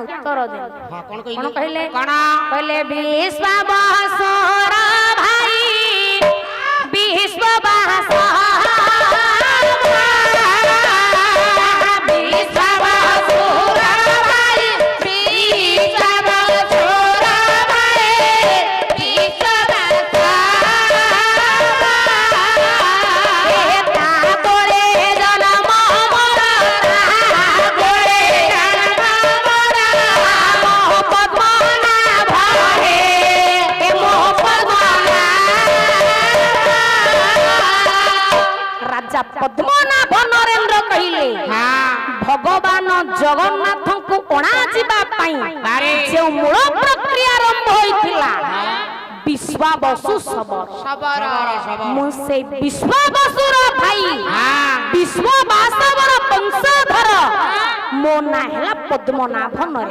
उत्तर दे हां कोन कहले कहले विश्व बसुर भाई विश्व बसुर विश्व बसुर भाई विश्व बसुर भाई विश्व पद्मनाभ नरेंद्र कहले भगवान जगन्नाथ को अणा जीवा जो मूल प्रक्रिया आरंभ होइथिला विश्वावसु सबर मुसे विश्वावसुर भाई विश्ववासवर वंशधर मो ना हैला पद्मनाभ नरेंद्र।